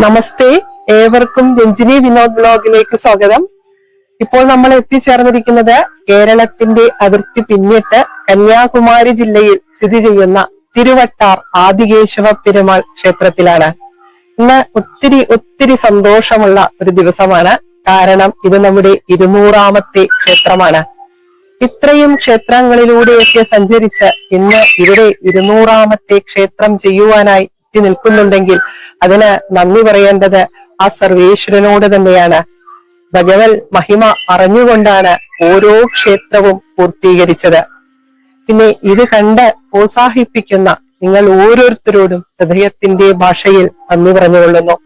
നമസ്തേ, ഏവർക്കും രഞ്ജിനി വിനോദ് ബ്ലോഗിലേക്ക് സ്വാഗതം. ഇപ്പോൾ നമ്മൾ എത്തിച്ചേർന്നിരിക്കുന്നത് കേരളത്തിന്റെ അതിർത്തി പിന്നിട്ട് കന്യാകുമാരി ജില്ലയിൽ സ്ഥിതി ചെയ്യുന്ന തിരുവട്ടാർ ആദികേശവ പെരുമാൾ ക്ഷേത്രത്തിലാണ്. ഇന്ന് ഒത്തിരി സന്തോഷമുള്ള ഒരു ദിവസമാണ്. കാരണം ഇത് നമ്മുടെ 200ാമത്തെ ക്ഷേത്രമാണ്. ഇത്രയും ക്ഷേത്രങ്ങളിലൂടെയൊക്കെ സഞ്ചരിച്ച് ഇന്ന് ഇവിടെ 200ാമത്തെ ക്ഷേത്രം ചെയ്യുവാനായി എത്തി നിൽക്കുന്നുണ്ടെങ്കിൽ അതിന് നന്ദി പറയേണ്ടത് ആ സർവേശ്വരനോട് തന്നെയാണ്. ഭഗവൽ മഹിമ അറിഞ്ഞുകൊണ്ടാണ് ഓരോ ക്ഷേത്രവും പൂർത്തീകരിച്ചത്. പിന്നെ ഇത് കണ്ട് പ്രോത്സാഹിപ്പിക്കുന്ന നിങ്ങൾ ഓരോരുത്തരോടും ഹൃദയത്തിന്റെ ഭാഷയിൽ നന്ദി പറഞ്ഞുകൊള്ളുന്നു.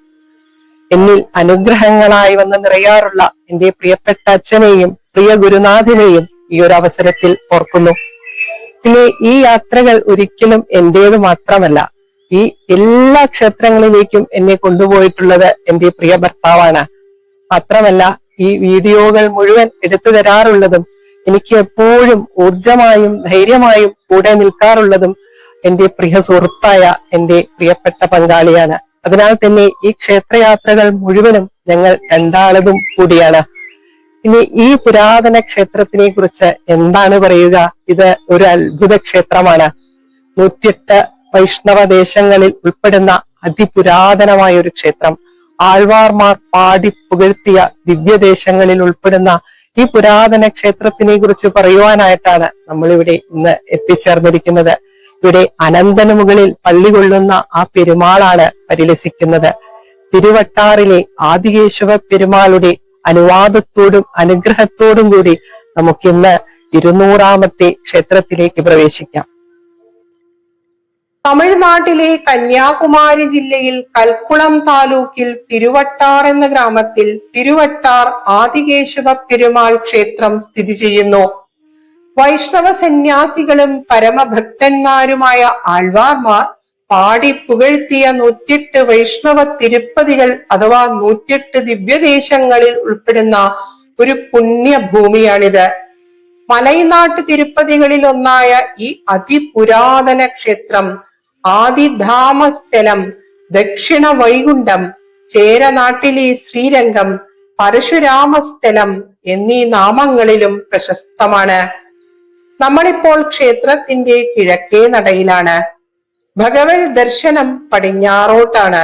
എന്നിൽ അനുഗ്രഹങ്ങളായി വന്ന് നിറയാറുള്ള എന്റെ പ്രിയപ്പെട്ട അച്ഛനെയും പ്രിയ ഗുരുനാഥനെയും ഈ ഒരു അവസരത്തിൽ ഓർക്കുന്നു. പിന്നെ ഈ യാത്രകൾ ഒരിക്കലും എന്റേത് മാത്രമല്ല. ഈ എല്ലാ ക്ഷേത്രങ്ങളിലേക്കും എന്നെ കൊണ്ടുപോയിട്ടുള്ളത് എന്റെ പ്രിയ ഭർത്താവാണ്. മാത്രമല്ല ഈ വീഡിയോകൾ മുഴുവൻ എടുത്തു തരാറുള്ളതും എനിക്ക് എപ്പോഴും ഊർജമായും ധൈര്യമായും കൂടെ നിൽക്കാറുള്ളതും എന്റെ പ്രിയ സുഹൃത്തായ എന്റെ പ്രിയപ്പെട്ട പങ്കാളിയാണ്. അതിനാൽ തന്നെ ഈ ക്ഷേത്രയാത്രകൾ മുഴുവനും ഞങ്ങൾ രണ്ടാളതും കൂടിയാണ്. ഇനി ഈ പുരാതന ക്ഷേത്രത്തിനെ കുറിച്ച് എന്താണ് പറയുക? ഇത് ഒരു അത്ഭുത ക്ഷേത്രമാണ്. 108 വൈഷ്ണവ ദേശങ്ങളിൽ ഉൾപ്പെടുന്ന അതിപുരാതനമായ ഒരു ക്ഷേത്രം. ആൾവാർമാർ പാടി പുകഴ്ത്തിയ ദിവ്യദേശങ്ങളിൽ ഉൾപ്പെടുന്ന ഈ പുരാതന ക്ഷേത്രത്തിനെ കുറിച്ച് പറയുവാനായിട്ടാണ് നമ്മളിവിടെ ഇന്ന് എത്തിച്ചേർന്നിരിക്കുന്നത്. ഇവിടെ അനന്തന് മുകളിൽ പള്ളി കൊള്ളുന്ന ആ പെരുമാളാണ് പരിലസിക്കുന്നത്. തിരുവട്ടാറിലെ ആദികേശവ പെരുമാളുടെ അനുവാദത്തോടും അനുഗ്രഹത്തോടും കൂടി നമുക്കിന്ന് 200ാമത്തെ ക്ഷേത്രത്തിലേക്ക് പ്രവേശിക്കാം. തമിഴ്നാട്ടിലെ കന്യാകുമാരി ജില്ലയിൽ കൽക്കുളം താലൂക്കിൽ തിരുവട്ടാർ എന്ന ഗ്രാമത്തിൽ തിരുവട്ടാർ ആദികേശവ പെരുമാൾ ക്ഷേത്രം സ്ഥിതി ചെയ്യുന്നു. വൈഷ്ണവ സന്യാസികളും പരമഭക്തന്മാരുമായ ആൾവാർമാർ പാടി പുകഴ്ത്തിയ 108 വൈഷ്ണവ തിരുപ്പതികൾ അഥവാ 108 ദിവ്യദേശങ്ങളിൽ ഉൾപ്പെടുന്ന ഒരു പുണ്യഭൂമിയാണിത്. മലൈനാട്ട് തിരുപ്പതികളിൽ ഒന്നായ ഈ അതിപുരാതന ക്ഷേത്രം ആദിധാമസ്ഥലം, ദക്ഷിണ വൈകുണ്ഠം, ചേരനാട്ടിലെ ശ്രീരംഗം, പരശുരാമസ്ഥലം എന്നീ നാമങ്ങളിലും പ്രശസ്തമാണ്. നമ്മളിപ്പോൾ ക്ഷേത്രത്തിന്റെ കിഴക്കേ നടയിലാണ്. ഭഗവത് ദർശനം പടിഞ്ഞാറോട്ടാണ്.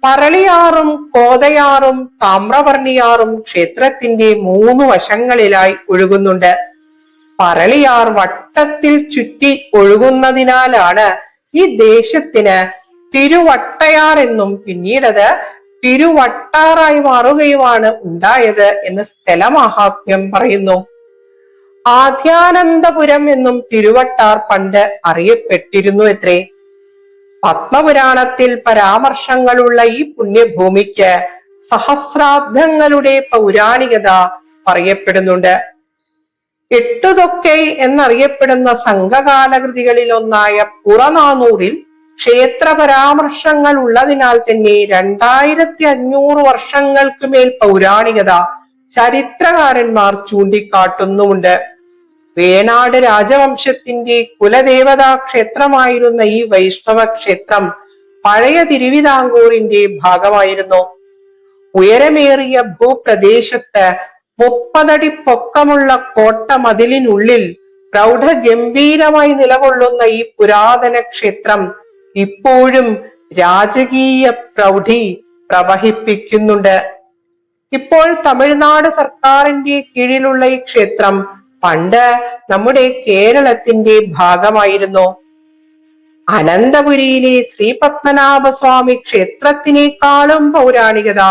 പറളിയാറും കോതയാറും താമ്രവർണിയാറും ക്ഷേത്രത്തിന്റെ 3 വശങ്ങളിലായി ഒഴുകുന്നുണ്ട്. പറളിയാർ വട്ടത്തിൽ ചുറ്റി ഒഴുകുന്നതിനാലാണ് ഈ ദേശത്തിന് തിരുവട്ടയാർ എന്നും പിന്നീടത് തിരുവട്ടാറായി മാറുകയുമാണ് ഉണ്ടായത് എന്ന് സ്ഥലമാഹാത്മ്യം പറയുന്നു. ആദ്യാനന്തപുരം എന്നും തിരുവട്ടാർ പണ്ട് അറിയപ്പെട്ടിരുന്നു എത്രേ. പത്മപുരാണത്തിൽ പരാമർശങ്ങളുള്ള ഈ പുണ്യഭൂമിക്ക് സഹസ്രാബ്ദങ്ങളുടെ പൗരാണികത പറയപ്പെടുന്നുണ്ട്. എട്ടുതൊക്കൈ എന്നറിയപ്പെടുന്ന സംഘകാല കൃതികളിൽ ഒന്നായ പുറനാനൂറിൽ ക്ഷേത്ര പരാമർശങ്ങൾ ഉള്ളതിനാൽ തന്നെ 2500 വർഷങ്ങൾക്ക് മേൽ പൗരാണികത ചരിത്രകാരന്മാർ ചൂണ്ടിക്കാട്ടുന്നുമുണ്ട്. വേണാട് രാജവംശത്തിന്റെ കുലദേവതാ ക്ഷേത്രമായിരുന്ന ഈ വൈഷ്ണവ ക്ഷേത്രം പഴയ തിരുവിതാംകൂറിന്റെ ഭാഗമായിരുന്നു. ഉയരമേറിയ ഭൂപ്രദേശത്ത് 30 അടി പൊക്കമുള്ള കോട്ട മതിലിനുള്ളിൽ പ്രൗഢഗംഭീരമായി നിലകൊള്ളുന്ന ഈ പുരാതന ക്ഷേത്രം ഇപ്പോഴും രാജകീയ പ്രൗഢി പ്രവഹിപ്പിക്കുന്നുണ്ട്. ഇപ്പോൾ തമിഴ്നാട് സർക്കാരിന്റെ കീഴിലുള്ള ഈ ക്ഷേത്രം പണ്ട് നമ്മുടെ കേരളത്തിന്റെ ഭാഗമായിരുന്നു. അനന്തപുരിയിലെ ശ്രീ പത്മനാഭസ്വാമി ക്ഷേത്രത്തിനേക്കാളും പൗരാണികത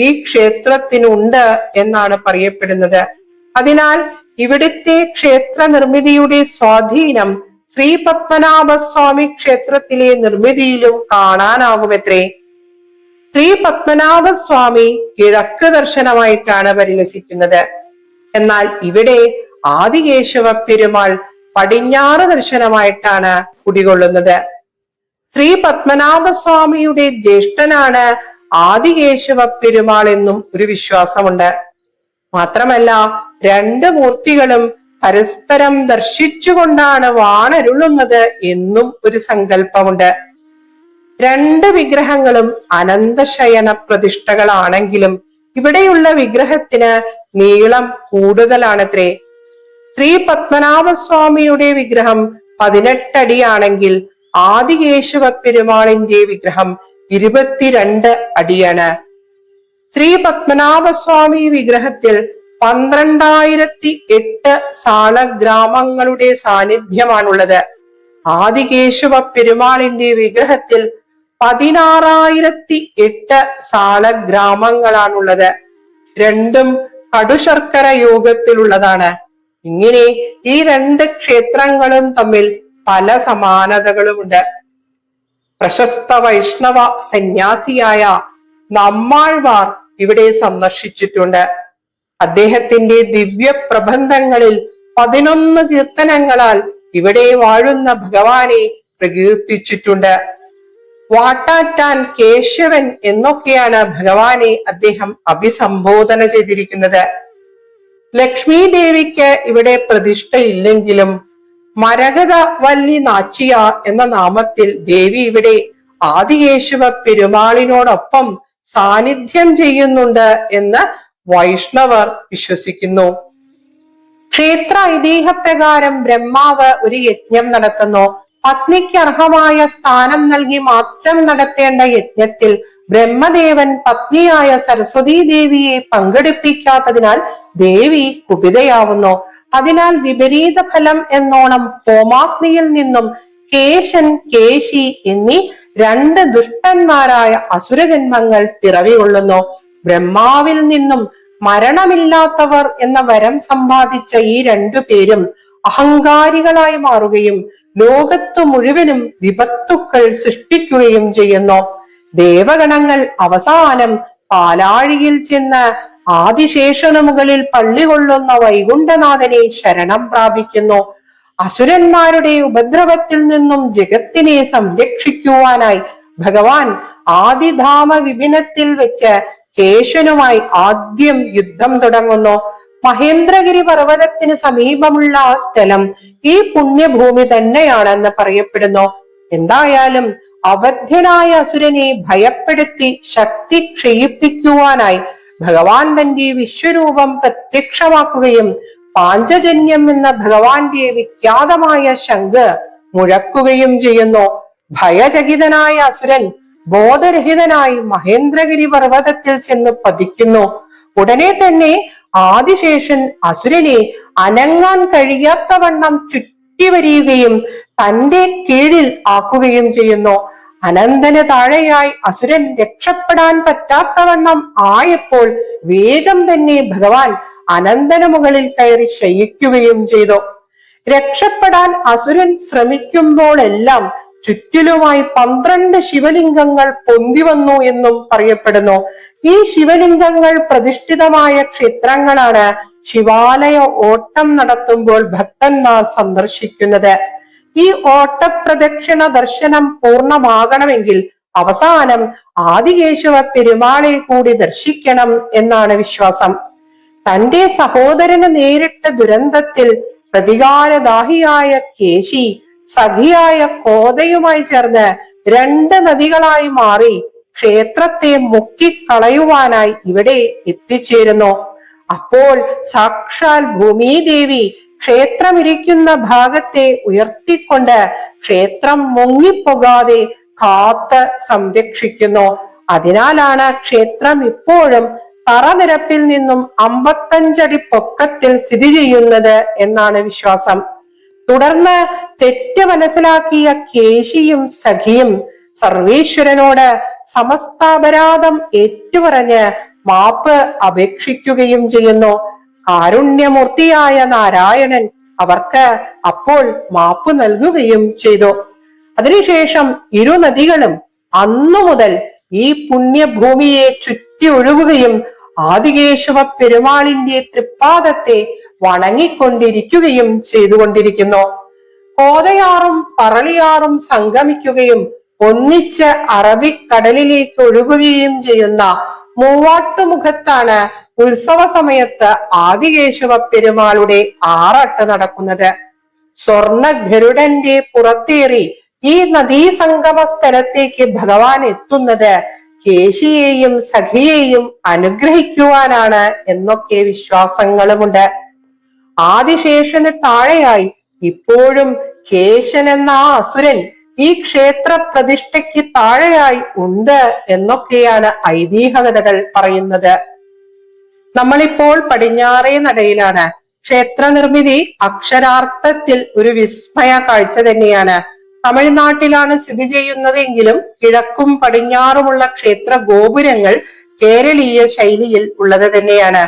ഈ ക്ഷേത്രത്തിനുണ്ട് എന്നാണ് പറയപ്പെടുന്നത്. അതിനാൽ ഇവിടുത്തെ ക്ഷേത്ര നിർമ്മിതിയുടെ സ്വാധീനം ശ്രീ പത്മനാഭസ്വാമി ക്ഷേത്രത്തിലെ നിർമ്മിതിയിലും കാണാനാകുമത്രേ. ശ്രീ പത്മനാഭസ്വാമി കിഴക്ക് ദർശനമായിട്ടാണ് പരിലസിക്കുന്നത്. എന്നാൽ ഇവിടെ ആദികേശവ പെരുമാൾ പടിഞ്ഞാറ് ദർശനമായിട്ടാണ് കുടികൊള്ളുന്നത്. ശ്രീ പത്മനാഭസ്വാമിയുടെ ജ്യേഷ്ഠനാണ് ആദികേശവ പെരുമാൾ എന്നും ഒരു വിശ്വാസമുണ്ട്. മാത്രമല്ല 2 മൂർത്തികളും പരസ്പരം ദർശിച്ചുകൊണ്ടാണ് വാണരുളുന്നത് എന്നും ഒരു സങ്കല്പമുണ്ട്. രണ്ട് വിഗ്രഹങ്ങളും അനന്തശയന പ്രതിഷ്ഠകളാണെങ്കിലും ഇവിടെയുള്ള വിഗ്രഹത്തിന് നീളം കൂടുതലാണത്രേ. ശ്രീ പത്മനാഭസ്വാമിയുടെ വിഗ്രഹം 18 അടിയാണെങ്കിൽ ആദികേശവ പെരുമാളിന്റെ വിഗ്രഹം 22 അടിയാണ്. ശ്രീ പത്മനാഭസ്വാമി വിഗ്രഹത്തിൽ 12,008 സാളഗ്രാമങ്ങളുടെ സാന്നിധ്യമാണുള്ളത്. ആദികേശവ പെരുമാളിന്റെ വിഗ്രഹത്തിൽ 16,008 സാളഗ്രാമങ്ങളാണുള്ളത്. രണ്ടും കടുശർക്കര യോഗത്തിലുള്ളതാണ്. ഇങ്ങനെ ഈ രണ്ട് ക്ഷേത്രങ്ങളും തമ്മിൽ പല സമാനതകളുമുണ്ട്. പ്രശസ്ത വൈഷ്ണവ സന്യാസിയായ നമ്മാഴ്വാർ ഇവിടെ സന്ദർശിച്ചിട്ടുണ്ട്. അദ്ദേഹത്തിന്റെ ദിവ്യ പ്രബന്ധങ്ങളിൽ 11 കീർത്തനങ്ങളാൽ ഇവിടെ വാഴുന്ന ഭഗവാനെ പ്രകീർത്തിച്ചിട്ടുണ്ട്. വാട്ടാറ്റാൻ കേശവൻ എന്നൊക്കെയാണ് ഭഗവാനെ അദ്ദേഹം അഭിസംബോധന ചെയ്തിരിക്കുന്നത്. ലക്ഷ്മി ദേവിക്ക് ഇവിടെ പ്രതിഷ്ഠയില്ലെങ്കിലും മരകത വല്ലി നാച്ചിയ എന്ന നാമത്തിൽ ദേവി ഇവിടെ ആദികേശവ പെരുമാളിനോടൊപ്പം സാന്നിധ്യം ചെയ്യുന്നുണ്ട് എന്ന് വൈഷ്ണവർ വിശ്വസിക്കുന്നു. ക്ഷേത്ര ഐതിഹ്യപ്രകാരം ബ്രഹ്മാവ് ഒരു യജ്ഞം നടത്തുന്നു. പത്നിക്ക് അർഹമായ സ്ഥാനം നൽകി മാത്രം നടത്തേണ്ട യജ്ഞത്തിൽ ബ്രഹ്മദേവൻ പത്നിയായ സരസ്വതീ ദേവിയെ പങ്കെടുപ്പിക്കാത്തതിനാൽ ദേവി കുപിതയാവുന്നു. അതിനാൽ വിപരീത ഫലം എന്നോണം ഹോമാഗ്നിയിൽ നിന്നും കേശൻ, കേശി എന്നീ 2 ദുഷ്ടന്മാരായ അസുരജന്മങ്ങൾ പിറവികൊള്ളുന്നു. ബ്രഹ്മാവിൽ നിന്നും മരണമില്ലാത്തവർ എന്ന വരം സമ്പാദിച്ച ഈ 2 പേരും അഹങ്കാരികളായി മാറുകയും ലോകത്തു മുഴുവനും വിപത്തുക്കൾ സൃഷ്ടിക്കുകയും ചെയ്യുന്നു. ദേവഗണങ്ങൾ അവസാനം പാലാഴിയിൽ ചെന്ന് ആദിശേഷന് മുകളിൽ പള്ളികൊള്ളുന്ന വൈകുണ്ഠനാഥനെ ശരണം പ്രാപിക്കുന്നു. അസുരന്മാരുടെ ഉപദ്രവത്തിൽ നിന്നും ജഗത്തിനെ സംരക്ഷിക്കുവാനായി ഭഗവാൻ ആദിധാമ വിപിനത്തിൽ വെച്ച് കേശനുമായി ആദ്യം യുദ്ധം തുടങ്ങുന്നു. മഹേന്ദ്രഗിരി പർവ്വതത്തിന് സമീപമുള്ള ആ സ്ഥലം ഈ പുണ്യഭൂമി തന്നെയാണെന്ന് പറയപ്പെടുന്നു. എന്തായാലും അവധ്യനായ അസുരനെ ഭയപ്പെടുത്തി ശക്തി ക്ഷയിപ്പിക്കുവാനായി ഭഗവാൻ തന്റെ വിശ്വരൂപം പ്രത്യക്ഷമാക്കുകയും പാഞ്ചജന്യം എന്ന ഭഗവാന്റെ വിഖ്യാതമായ ശംഖ് മുഴക്കുകയും ചെയ്യുന്നു. ഭയചകിതനായ അസുരൻ ബോധരഹിതനായി മഹേന്ദ്രഗിരി പർവ്വതത്തിൽ ചെന്ന് പതിക്കുന്നു. ഉടനെ തന്നെ ആദിശേഷൻ അസുരനെ അനങ്ങാൻ കഴിയാത്തവണ്ണം ചുറ്റിവരിയുകയും തന്റെ കീഴിൽ ആക്കുകയും ചെയ്യുന്നു. അനന്തന് താഴെയായി അസുരൻ രക്ഷപ്പെടാൻ പറ്റാത്തവണ്ണം ആയപ്പോൾ വേഗം തന്നെ ഭഗവാൻ അനന്തന് മുകളിൽ കയറി ശയിക്കുകയും ചെയ്തു. രക്ഷപ്പെടാൻ അസുരൻ ശ്രമിക്കുമ്പോഴെല്ലാം ചുറ്റിലുമായി 12 ശിവലിംഗങ്ങൾ പൊന്തി വന്നു എന്നും പറയപ്പെടുന്നു. ഈ ശിവലിംഗങ്ങൾ പ്രതിഷ്ഠിതമായ ക്ഷേത്രങ്ങളാണ് ശിവാലയ ഓട്ടം നടത്തുമ്പോൾ ഭക്തന്മാർ സന്ദർശിക്കുന്നത്. ഈ ഓട്ടപ്രദക്ഷിണ ദർശനം പൂർണ്ണമാകണമെങ്കിൽ അവസാനം ആദികേശവ പെരുമാളെ കൂടി ദർശിക്കണം എന്നാണ് വിശ്വാസം. തന്റെ സഹോദരന് നേരിട്ട ദുരന്തത്തിൽ പ്രതികാരദാഹിയായ കേശി സഖിയായ കോതയുമായി ചേർന്ന് 2 നദികളായി മാറി ക്ഷേത്രത്തെ മുക്കിക്കളയുവാനായി ഇവിടെ എത്തിച്ചേരുന്നു. അപ്പോൾ സാക്ഷാൽ ഭൂമിദേവി ക്ഷേത്രമിരിക്കുന്ന ഭാഗത്തെ ഉയർത്തിക്കൊണ്ട് ക്ഷേത്രം മുങ്ങിപ്പോകാതെ കാത്ത് സംരക്ഷിക്കുന്നു. അതിനാലാണ് ക്ഷേത്രം ഇപ്പോഴും തറനിരപ്പിൽ നിന്നും 55 അടി പൊക്കത്തിൽ സ്ഥിതി ചെയ്യുന്നത് എന്നാണ് വിശ്വാസം. തുടർന്ന് തെറ്റ് മനസ്സിലാക്കിയ കേശിയും സഖിയും സർവേശ്വരനോട് സമസ്താപരാധം ഏറ്റുപറഞ്ഞ് മാപ്പ് അപേക്ഷിക്കുകയും ചെയ്യുന്നു. കാരുണ്യമൂർത്തിയായ നാരായണൻ അവർക്ക് അപ്പോൾ മാപ്പ് നൽകുകയും ചെയ്തു. അതിനുശേഷം 2 നദികളും അന്നു മുതൽ ഈ പുണ്യഭൂമിയെ ചുറ്റി ഒഴുകുകയും ആദികേശവ പെരുമാളിന്റെ തൃപ്പാദത്തെ വണങ്ങിക്കൊണ്ടിരിക്കുകയും ചെയ്തുകൊണ്ടിരിക്കുന്നു. കോതയാറും പറളിയാറും സംഗമിക്കുകയും ഒന്നിച്ച് അറബിക്കടലിലേക്ക് ഒഴുകുകയും ചെയ്യുന്ന മൂവാട്ടുമുഖത്താണ് ഉത്സവ സമയത്ത് ആദികേശവ പെരുമാളുടെ ആറാട്ട് നടക്കുന്നത്. സ്വർണ്ണ ഗരുഡന്റെ പുറത്തേറി ഈ നദീസംഗമ സ്ഥലത്തേക്ക് ഭഗവാൻ എത്തുന്നത് കേശിയെയും സഖിയെയും അനുഗ്രഹിക്കുവാനാണ് എന്നൊക്കെ വിശ്വാസങ്ങളുമുണ്ട്. ആദിശേഷന് താഴെയായി ഇപ്പോഴും കേശൻ എന്ന ആ അസുരൻ ഈ ക്ഷേത്ര പ്രതിഷ്ഠയ്ക്ക് താഴെയായി ഉണ്ട് എന്നൊക്കെയാണ് ഐതിഹ്യകഥകൾ പറയുന്നത്. നമ്മളിപ്പോൾ പടിഞ്ഞാറേ നടയിലാണ്. ക്ഷേത്ര നിർമ്മിതി അക്ഷരാർത്ഥത്തിൽ ഒരു വിസ്മയ കാഴ്ച തന്നെയാണ്. തമിഴ്നാട്ടിലാണ് സ്ഥിതി ചെയ്യുന്നതെങ്കിലും കിഴക്കും പടിഞ്ഞാറുമുള്ള ക്ഷേത്ര ഗോപുരങ്ങൾ കേരളീയ ശൈലിയിൽ ഉള്ളത് തന്നെയാണ്.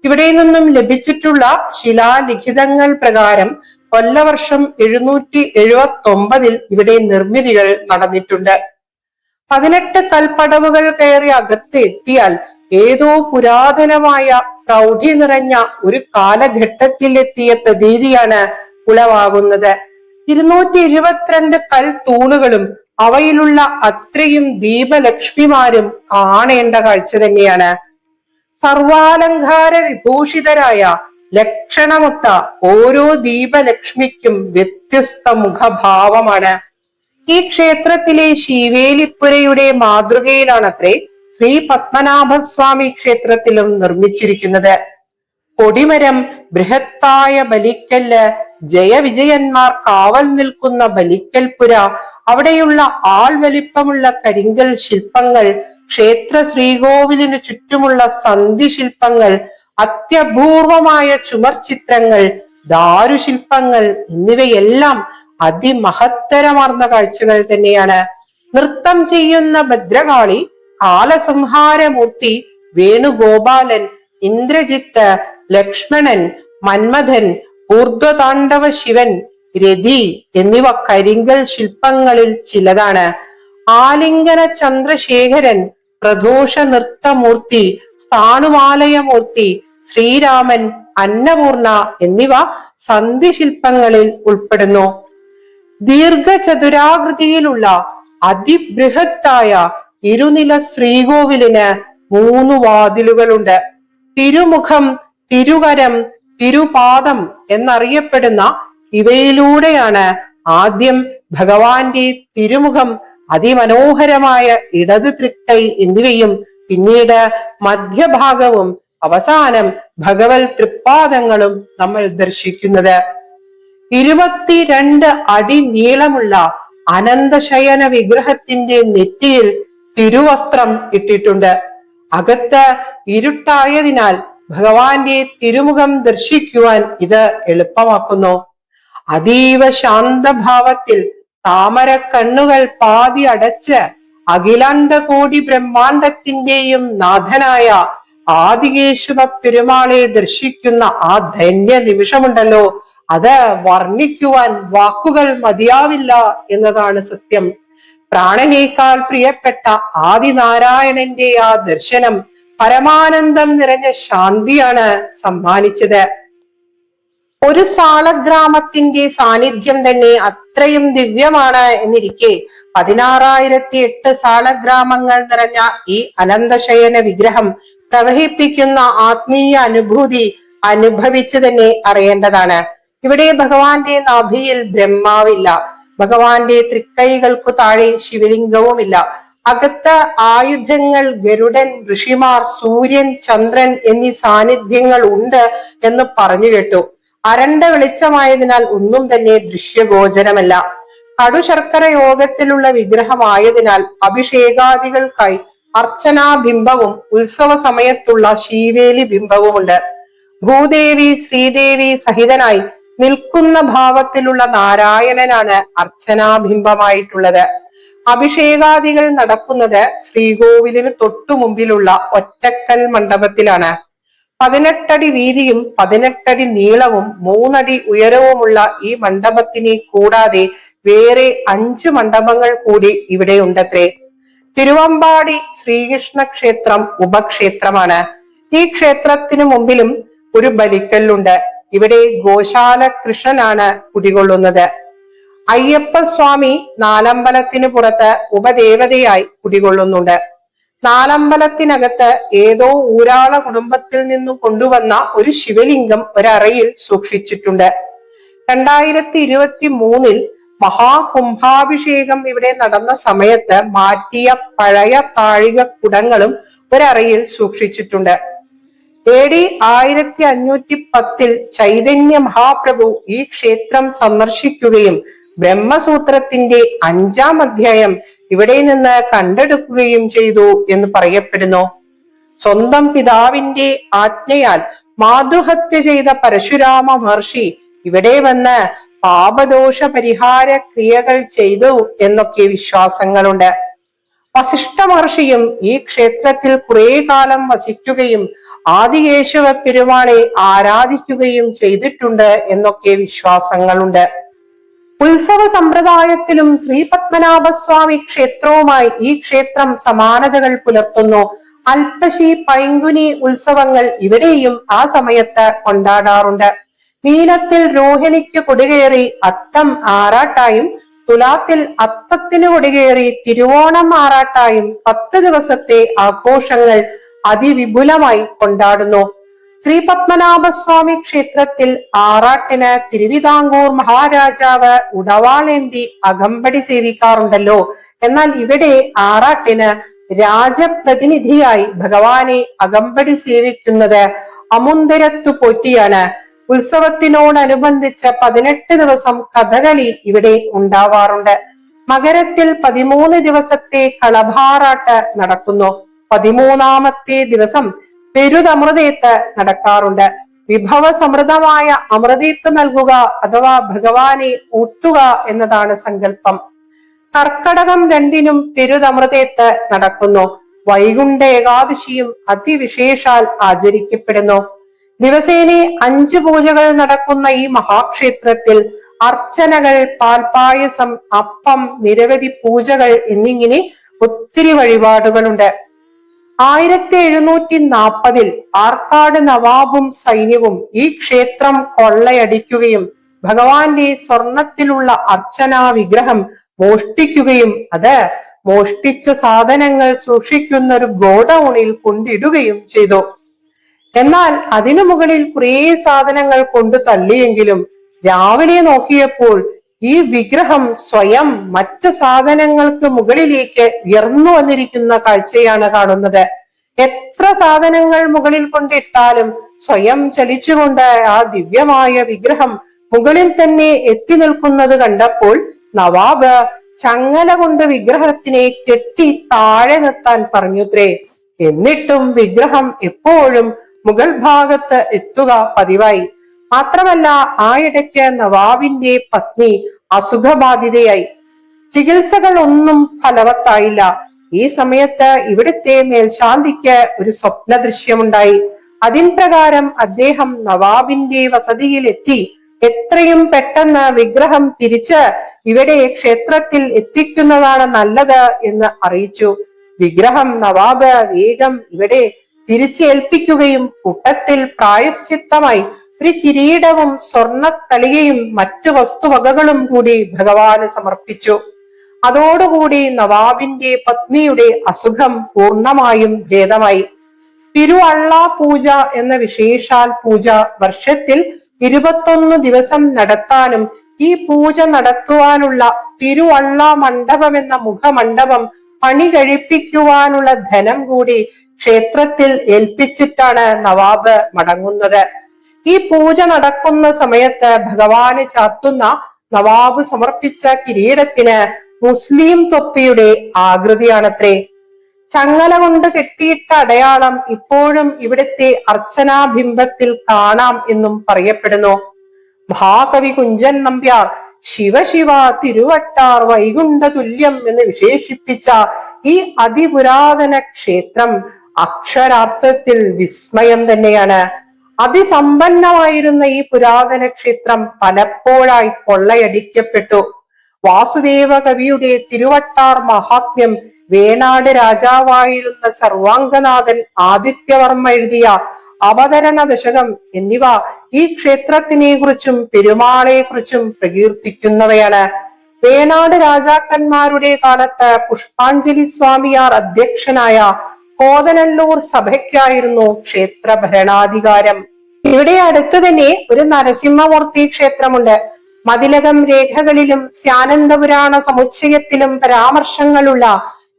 ഇവിടെ നിന്നും ലഭിച്ചിട്ടുള്ള ശിലാലിഖിതങ്ങൾ പ്രകാരം കൊല്ലവർഷം 779 ഇവിടെ നിർമ്മിതികൾ നടന്നിട്ടുണ്ട്. 18 കൽപ്പടവുകൾ കയറി അകത്ത് എത്തിയാൽ ഏതോ പുരാതനമായ പ്രൗഢി നിറഞ്ഞ ഒരു കാലഘട്ടത്തിലെത്തിയ പ്രതീതിയാണ് ഉളവാകുന്നത്. 222 കൽ തൂണുകളും അവയിലുള്ള അത്രയും ദീപലക്ഷ്മിമാരും കാണേണ്ട കാഴ്ച തന്നെയാണ്. സർവാലങ്കാര വിഭൂഷിതരായ ലക്ഷണമൊത്ത ഓരോ ദീപലക്ഷ്മിക്കും വ്യത്യസ്ത മുഖഭാവമാണ്. ഈ ക്ഷേത്രത്തിലെ ശീവേലിപ്പുരയുടെ മാതൃകയിലാണത്രേ ശ്രീ പത്മനാഭസ്വാമി ക്ഷേത്രത്തിലും നിർമ്മിച്ചിരിക്കുന്നത്. കൊടിമരം, ബൃഹത്തായ ബലിക്കല്ല്, ജയവിജയന്മാർ കാവൽ നിൽക്കുന്ന ബലിക്കൽപുര, അവിടെയുള്ള ആൾ വലിപ്പമുള്ള കരിങ്കൽ ശില്പങ്ങൾ, ക്ഷേത്ര ശ്രീകോവിലിനു ചുറ്റുമുള്ള സന്ധി ശില്പങ്ങൾ, അത്യപൂർവമായ ചുമർ ചിത്രങ്ങൾ, ദാരുശില്പങ്ങൾ എന്നിവയെല്ലാം അതിമഹത്തരമാർന്ന കാഴ്ചകൾ തന്നെയാണ്. നൃത്തം ചെയ്യുന്ന ഭദ്രകാളി, കാലസംഹാരമൂർത്തി, വേണുഗോപാലൻ, ഇന്ദ്രജിത്ത്, ലക്ഷ്മണൻ, മന്മഥൻ, ഊർധ്വതാണ്ഡവ ശിവൻ, രതി എന്നിവ കരിങ്കൽ ശില്പങ്ങളിൽ ചിലതാണ്. ആലിംഗന ചന്ദ്രശേഖരൻ, പ്രദോഷ നൃത്തമൂർത്തി, സ്ഥാണുമാലയമൂർത്തി, ശ്രീരാമൻ, അന്നപൂർണ എന്നിവ സന്ധി ശില്പങ്ങളിൽ ഉൾപ്പെടുന്നു. ദീർഘചതുരാകൃതിയിലുള്ള അതിബൃഹത്തായ ഇരുനില ശ്രീകോവിലിന് 3 വാതിലുകളുണ്ട്. തിരുമുഖം, തിരുകരം, തിരുപാദം എന്നറിയപ്പെടുന്ന ഇവയിലൂടെയാണ് ആദ്യം ഭഗവാന്റെ തിരുമുഖം, അതിമനോഹരമായ ഇടത് തൃക്കൈ എന്നിവയും പിന്നീട് മധ്യഭാഗവും അവസാനം ഭഗവത് തൃപ്പാദങ്ങളും നമ്മൾ ദർശിക്കുന്നത്. 22 അടി നീളമുള്ള അനന്തശയന വിഗ്രഹത്തിന്റെ നെറ്റിയിൽ തിരുവസ്ത്രം ഇട്ടിട്ടുണ്ട്. അകത്ത് ഇരുട്ടായതിനാൽ ഭഗവാന്റെ തിരുമുഖം ദർശിക്കുവാൻ ഇത് എളുപ്പമാക്കുന്നു. അതീവ ശാന്തഭാവത്തിൽ താമര കണ്ണുകൾ പാതി അടച്ച് അഖിലാണ്ട കോടി ബ്രഹ്മാണ്ടത്തിന്റെയും നാഥനായ ആദികേശവ പെരുമാളെ ദർശിക്കുന്ന ആ ധന്യ നിമിഷമുണ്ടല്ലോ, അത് വർണ്ണിക്കുവാൻ വാക്കുകൾ മതിയാവില്ല എന്നതാണ് സത്യം. പ്രാണനേക്കാൾ പ്രിയപ്പെട്ട ആദിനാരായണന്റെ ആ ദർശനം പരമാനന്ദം നിറഞ്ഞ ശാന്തിയാണ് സമ്മാനിച്ചത്. ഒരു സാളഗ്രാമത്തിന്റെ സാന്നിധ്യം തന്നെ അത്രയും ദിവ്യമാണ് എന്നിരിക്കെ 16,008 സാളഗ്രാമങ്ങൾ നിറഞ്ഞ ഈ അനന്തശയന വിഗ്രഹം പ്രവഹിപ്പിക്കുന്ന ആത്മീയ അനുഭൂതി അനുഭവിച്ചു തന്നെ അറിയേണ്ടതാണ്. ഇവിടെ ഭഗവാന്റെ നാഭിയിൽ ബ്രഹ്മാവില്ല, ഭഗവാന്റെ തൃക്കൈകൾക്കു താഴെ ശിവലിംഗവുമില്ല. അകത്ത് ആയുധങ്ങൾ, ഗരുഡൻ, ഋഷിമാർ, സൂര്യൻ, ചന്ദ്രൻ എന്നീ സാന്നിധ്യങ്ങൾ ഉണ്ട് എന്ന് പറഞ്ഞു കേട്ടു. അരണ്ട വെളിച്ചമായതിനാൽ ഒന്നും തന്നെ ദൃശ്യഗോചരമല്ല. കടുശർക്കര യോഗത്തിലുള്ള വിഗ്രഹമായതിനാൽ അഭിഷേകാദികൾക്കായി അർച്ചനാബിംബവും ഉത്സവ സമയത്തുള്ള ശീവേലി ബിംബവുമുണ്ട്. ഭൂദേവി, ശ്രീദേവി സഹിതനായി നിൽക്കുന്ന ഭാവത്തിലുള്ള നാരായണനാണ് അർച്ചനാബിംബമായിട്ടുള്ളത്. അഭിഷേകാദികൾ നടക്കുന്നത് ശ്രീകോവിലിന് തൊട്ടു മുമ്പിലുള്ള ഒറ്റക്കൽ മണ്ഡപത്തിലാണ്. 18 അടി വീതിയും 18 അടി നീളവും 3 അടി ഉയരവുമുള്ള ഈ മണ്ഡപത്തിനെ കൂടാതെ വേറെ 5 മണ്ഡപങ്ങൾ കൂടി ഇവിടെ ഉണ്ടത്രേ. തിരുവമ്പാടി ശ്രീകൃഷ്ണ ക്ഷേത്രം ഉപക്ഷേത്രമാണ്. ഈ ക്ഷേത്രത്തിനു മുമ്പിലും ഒരു ബലിക്കല്ലുണ്ട്. ഇവിടെ ഗോശാല കൃഷ്ണനാണ് കുടികൊള്ളുന്നത്. അയ്യപ്പ സ്വാമി നാലമ്പലത്തിന് പുറത്ത് ഉപദേവതയായി കുടികൊള്ളുന്നുണ്ട്. നാലമ്പലത്തിനകത്ത് ഏതോ ഊരാള കുടുംബത്തിൽ നിന്നും കൊണ്ടുവന്ന ഒരു ശിവലിംഗം ഒരറയിൽ സൂക്ഷിച്ചിട്ടുണ്ട്. 2023 മഹാകുംഭാഭിഷേകം ഇവിടെ നടന്ന സമയത്ത് മാറ്റിയ പഴയ താഴിക കുടങ്ങളും ഒരറയിൽ സൂക്ഷിച്ചിട്ടുണ്ട്. AD 1510 ചൈതന്യ മഹാപ്രഭു ഈ ക്ഷേത്രം സന്ദർശിക്കുകയും ബ്രഹ്മസൂത്രത്തിന്റെ 5-ാം അധ്യായം ഇവിടെ നിന്ന് കണ്ടെടുക്കുകയും ചെയ്തു എന്ന് പറയപ്പെടുന്നു. സ്വന്തം പിതാവിന്റെ ആജ്ഞയാൽ മാതൃഹത്യ ചെയ്ത പരശുരാമ മഹർഷി ഇവിടെ വന്ന് പാപദോഷ പരിഹാര ക്രിയകൾ ചെയ്തു എന്നൊക്കെ വിശ്വാസങ്ങളുണ്ട്. വസിഷ്ഠ മഹർഷിയും ഈ ക്ഷേത്രത്തിൽ കുറെ കാലം വസിക്കുകയും ആദികേശവ പെരുമാളെ ആരാധിക്കുകയും ചെയ്തിട്ടുണ്ട് എന്നൊക്കെ വിശ്വാസങ്ങളുണ്ട്. ഉത്സവ സമ്പ്രദായത്തിലും ശ്രീ പത്മനാഭസ്വാമി ക്ഷേത്രവുമായി ഈ ക്ഷേത്രം സമാനതകൾ പുലർത്തുന്നു. അൽപ്പശി പൈങ്കുനി ഉത്സവങ്ങൾ ഇവിടെയും ആ സമയത്ത് കൊണ്ടാടാറുണ്ട്. മീനത്തിൽ രോഹിണിക്ക് കൊടികേറി അത്തം ആറാട്ടായും തുലാത്തിൽ അത്തത്തിന് കൊടികേറി തിരുവോണം ആറാട്ടായും 10 ദിവസത്തെ ആഘോഷങ്ങൾ അതിവിപുലമായി കൊണ്ടാടുന്നു. ശ്രീ പത്മനാഭസ്വാമി ക്ഷേത്രത്തിൽ ആറാട്ടിന് തിരുവിതാംകൂർ മഹാരാജാവ് ഉടവാളേന്തി അകമ്പടി സേവിക്കാറുണ്ടല്ലോ. എന്നാൽ ഇവിടെ ആറാട്ടിന് രാജപ്രതിനിധിയായി ഭഗവാനെ അകമ്പടി സേവിക്കുന്നത് അമുന്തരത്തു പോറ്റിയാണ്. ഉത്സവത്തിനോടനുബന്ധിച്ച് 18 ദിവസം കഥകളി ഇവിടെ ഉണ്ടാവാറുണ്ട്. മകരത്തിൽ 13 ദിവസത്തെ കളഭാറാട്ട് നടക്കുന്നു. 13-ാമത്തെ ദിവസം പെരുതമൃതേത്ത് നടക്കാറുണ്ട്. വിഭവ സമൃദ്ധമായ അമൃതേത്ത് നൽകുക അഥവാ ഭഗവാനെ ഊട്ടുക എന്നതാണ് സങ്കല്പം. കർക്കടകം 2-നും പെരുതമൃതേത്ത് നടക്കുന്നു. വൈകുണ്ഠ ഏകാദശിയും അതിവിശേഷാൽ ആചരിക്കപ്പെടുന്നു. ദിവസേന 5 പൂജകൾ നടക്കുന്ന ഈ മഹാക്ഷേത്രത്തിൽ അർച്ചനകൾ, പാൽപായസം, അപ്പം, നിരവധി പൂജകൾ എന്നിങ്ങനെ ഒത്തിരി വഴിപാടുകളുണ്ട്. 1740 ആർക്കാട് നവാബും സൈന്യവും ഈ ക്ഷേത്രം കൊള്ളയടിക്കുകയും ഭഗവാന്റെ സ്വർണത്തിലുള്ള അർച്ചനാ വിഗ്രഹം മോഷ്ടിക്കുകയും അത് മോഷ്ടിച്ച സാധനങ്ങൾ സൂക്ഷിക്കുന്ന ഒരു ഗോഡൌണിൽ കൊണ്ടിടുകയും ചെയ്തു. എന്നാൽ അതിനു മുകളിൽ കുറേ സാധനങ്ങൾ കൊണ്ടു തള്ളിയെങ്കിലും രാവിലെ നോക്കിയപ്പോൾ ഈ വിഗ്രഹം സ്വയം മറ്റു സാധനങ്ങൾക്ക് മുകളിലേക്ക് ഉയർന്നു വന്നിരിക്കുന്ന കാഴ്ചയാണ് കാണുന്നത്. എത്ര സാധനങ്ങൾ മുകളിൽ കൊണ്ടിട്ടാലും സ്വയം ചലിച്ചുകൊണ്ട് ആ ദിവ്യമായ വിഗ്രഹം മുകളിൽ തന്നെ എത്തി നിൽക്കുന്നത് കണ്ടപ്പോൾ നവാബ് ചങ്ങല കൊണ്ട് വിഗ്രഹത്തിനെ കെട്ടി താഴെ നിർത്താൻ പറഞ്ഞുത്രേ. എന്നിട്ടും വിഗ്രഹം എപ്പോഴും മുകൾ ഭാഗത്ത് എത്തുക പതിവായി. മാത്രമല്ല ആ ഇടയ്ക്ക് നവാബിന്റെ പത്നി അസുഖബാധിതയായി. ചികിത്സകൾ ഒന്നും ഫലവത്തായില്ല. ഈ സമയത്ത് ഇവിടുത്തെ മേൽശാന്തിക്ക് ഒരു സ്വപ്ന ദൃശ്യമുണ്ടായി. അതിൻ പ്രകാരം അദ്ദേഹം നവാബിന്റെ വസതിയിൽ എത്തി എത്രയും പെട്ടെന്ന് വിഗ്രഹം തിരിച്ച് ഇവിടെ ക്ഷേത്രത്തിൽ എത്തിക്കുന്നതാണ് നല്ലത് എന്ന് അറിയിച്ചു. വിഗ്രഹം നവാബ് വേഗം ഇവിടെ തിരിച്ചേൽപ്പിക്കുകയും കൂട്ടത്തിൽ പ്രായശ്ചിത്തമായി ഒരു കിരീടവും സ്വർണത്തളികയും മറ്റു വസ്തുവകകളും കൂടി ഭഗവാന് സമർപ്പിച്ചു. അതോടുകൂടി നവാബിന്റെ പത്നിയുടെ അസുഖം പൂർണ്ണമായും ഭേദമായി. തിരുവള്ള പൂജ എന്ന വിശേഷാൽ പൂജ വർഷത്തിൽ 21 ദിവസം നടത്താനും ഈ പൂജ നടത്തുവാനുള്ള തിരുവള്ള മണ്ഡപം എന്ന മുഖമണ്ഡപം പണി കഴിപ്പിക്കുവാനുള്ള ധനം കൂടി ക്ഷേത്രത്തിൽ ഏൽപ്പിച്ചിട്ടാണ് നവാബ് മടങ്ങുന്നത്. ഈ പൂജ നടക്കുന്ന സമയത്ത് ഭഗവാന് ചാത്തുന്ന നവാബ് സമർപ്പിച്ച കിരീടത്തിന് മുസ്ലിം തൊപ്പിയുടെ ആകൃതിയാണത്രേ. ചങ്ങല കൊണ്ട് കെട്ടിയിട്ട അടയാളം ഇപ്പോഴും ഇവിടുത്തെ അർച്ചനാബിംബത്തിൽ കാണാം എന്നും പറയപ്പെടുന്നു. മഹാകവി കുഞ്ചൻ നമ്പ്യാർ ശിവശിവ തിരുവട്ടാർ വൈകുണ്ഠ തുല്യം എന്ന് വിശേഷിപ്പിച്ച ഈ അതിപുരാതന ക്ഷേത്രം അക്ഷരാർത്ഥത്തിൽ വിസ്മയം തന്നെയാണ്. അതിസമ്പന്നമായിരുന്ന ഈ പുരാതന ക്ഷേത്രം പലപ്പോഴായി കൊള്ളയടിക്കപ്പെട്ടു. വാസുദേവ കവിയുടെ തിരുവട്ടാർ മഹാത്മ്യം, വേണാട് രാജാവായിരുന്ന സർവാംഗനാഥൻ ആദിത്യവർമ്മ എഴുതിയ അവതരണ ദശകം എന്നിവ ഈ ക്ഷേത്രത്തിനെ കുറിച്ചും പെരുമാളെ കുറിച്ചും പ്രകീർത്തിക്കുന്നവയാണ്. വേണാട് രാജാക്കന്മാരുടെ കാലത്ത് പുഷ്പാഞ്ജലി സ്വാമിയാർ അധ്യക്ഷനായ കോതനല്ലൂർ സഭയ്ക്കായിരുന്നു ക്ഷേത്ര ഭരണാധികാരം. ഇവിടെ അടുത്തു തന്നെ ഒരു നരസിംഹമൂർത്തി ക്ഷേത്രമുണ്ട്. മതിലകം രേഖകളിലും സ്യാനന്ദപുരാണ സമുച്ചയത്തിലും പരാമർശങ്ങളുള്ള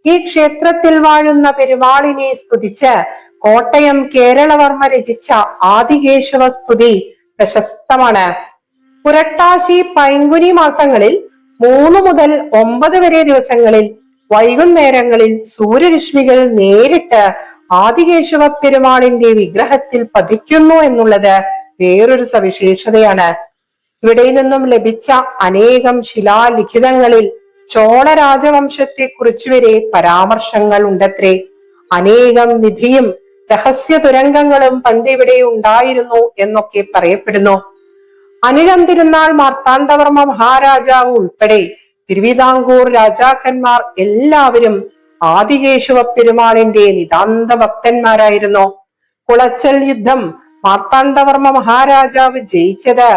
ഈ ക്ഷേത്രത്തിൽ വാഴുന്ന പെരുമാളിനെ സ്തുതിച്ച് കോട്ടയം കേരളവർമ്മ രചിച്ച ആദികേശവ സ്തുതി പ്രശസ്തമാണ്. പുരട്ടാശി പൈങ്കുനി മാസങ്ങളിൽ 3 മുതൽ 9 വരെ ദിവസങ്ങളിൽ വൈകുന്നേരങ്ങളിൽ സൂര്യരശ്മികൾ നേരിട്ട് ആദികേശവ പെരുമാളിന്റെ വിഗ്രഹത്തിൽ പതിക്കുന്നു എന്നുള്ളത് വേറൊരു സവിശേഷതയാണ്. ഇവിടെ നിന്നും ലഭിച്ച അനേകം ശിലാലിഖിതങ്ങളിൽ ചോള രാജവംശത്തെ കുറിച്ച് വരെ പരാമർശങ്ങൾ ഉണ്ടത്രേ. അനേകം നിധിയും രഹസ്യ തുരങ്കങ്ങളും പണ്ടിവിടെ ഉണ്ടായിരുന്നു എന്നൊക്കെ പറയപ്പെടുന്നു. അനിഴം തിരുനാൾ മാർത്താണ്ഡവർമ്മ മഹാരാജാവ് ഉൾപ്പെടെ തിരുവിതാംകൂർ രാജാക്കന്മാർ എല്ലാവരും ആദികേശവ പെരുമാളിന്റെ നിതാന്ത ഭക്തന്മാരായിരുന്നു. കുളച്ചൽ യുദ്ധം മാർത്താണ്ഡവർമ്മ മഹാരാജാവ് ജയിച്ചത്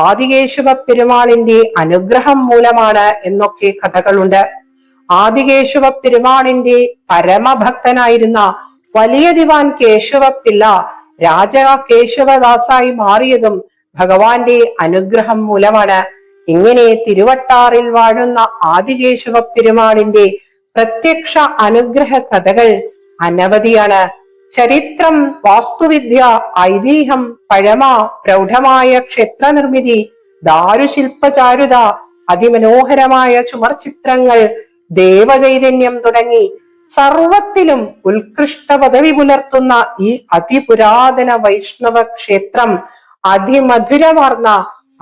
ആദികേശവ പെരുമാളിന്റെ അനുഗ്രഹം മൂലമാണ് എന്നൊക്കെ കഥകളുണ്ട്. ആദികേശവ പെരുമാളിന്റെ പരമഭക്തനായിരുന്ന വലിയ ദിവാൻ കേശവപ്പിള്ള രാജ കേശവദാസായി മാറിയതും ഭഗവാന്റെ അനുഗ്രഹം മൂലമാണ്. ഇങ്ങനെ തിരുവട്ടാറിൽ വാഴുന്ന ആദികേശവ പെരുമാളിന്റെ പ്രത്യക്ഷ അനുഗ്രഹ കഥകൾ അനവധിയാണ്. ചരിത്രം, വാസ്തുവിദ്യ, ഐതിഹ്യം, പഴമ, പ്രൗഢമായ ക്ഷേത്ര നിർമ്മിതി, ദാരുശില്പചാരുത, അതിമനോഹരമായ ചുമർ ചിത്രങ്ങൾ, ദേവചൈതന്യം തുടങ്ങി സർവത്തിലും ഉത്കൃഷ്ട പദവി പുലർത്തുന്ന ഈ അതിപുരാതന വൈഷ്ണവ ക്ഷേത്രം അതിമധുരമാർന്ന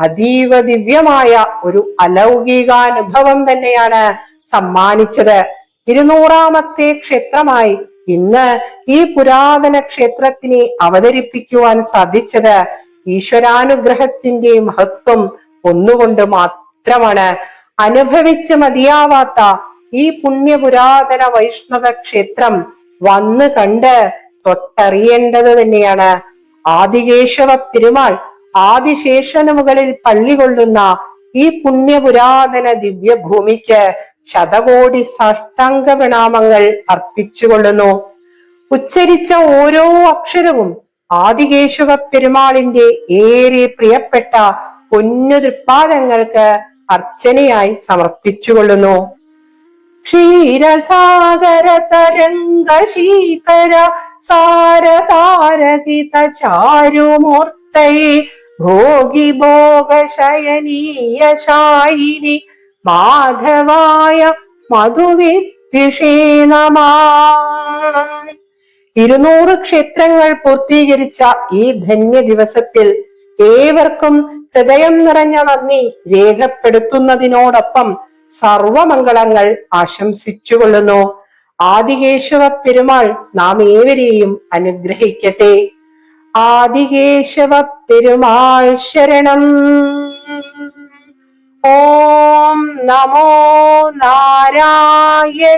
അതീവ ദിവ്യമായ ഒരു അലൗകികാനുഭവം തന്നെയാണ് സമ്മാനിച്ചത്. 200ാമത്തെ ക്ഷേത്രമായി ഇന്ന് ഈ പുരാതന ക്ഷേത്രത്തിനെ അവതരിപ്പിക്കുവാൻ സാധിച്ചത് ഈശ്വരാനുഗ്രഹത്തിന്റെ മഹത്വം ഒന്നുകൊണ്ട് മാത്രമാണ്. അനുഭവിച്ച് മതിയാവാത്ത ഈ പുണ്യപുരാതന വൈഷ്ണവ ക്ഷേത്രം വന്ന് കണ്ട് തൊട്ടറിയേണ്ടത് തന്നെയാണ്. ആദികേശവ പെരുമാൾ ആദിശേഷന് മുകളിൽ പള്ളി കൊള്ളുന്ന ഈ പുണ്യപുരാതന ദിവ്യഭൂമിക്ക് ശതകോടി സാഷ്ടാംഗ പ്രണാമങ്ങൾ അർപ്പിച്ചുകൊള്ളുന്നു. ഉച്ചരിച്ച ഓരോ അക്ഷരവും ആദികേശവ പെരുമാളിന്റെ ഏറെ പ്രിയപ്പെട്ട പൊന്നു തൃപ്പാദങ്ങൾക്ക് അർച്ചനയായി സമർപ്പിച്ചുകൊള്ളുന്നു. ക്ഷീരസാഗര തരംഗ ശീകര സാരതാരകിത ചാരുമൂർത്തയെ ഭോഗി ഭോഗശയനീയ ശായിനി മാധവായ മധുവിദ്വിഷേ നമഃ. 200 ക്ഷേത്രങ്ങൾ പൂർത്തീകരിച്ച ഈ ധന്യ ദിവസത്തിൽ ഏവർക്കും ഹൃദയം നിറഞ്ഞ നന്ദി രേഖപ്പെടുത്തുന്നതിനോടൊപ്പം സർവമംഗളങ്ങൾ ആശംസിച്ചുകൊള്ളുന്നു. ആദികേശവ പെരുമാൾ നാം ഏവരെയും അനുഗ്രഹിക്കട്ടെ. ആദികേശവ പെരുമാൾ ശരണം. ഓം നമോ നാരായണായ.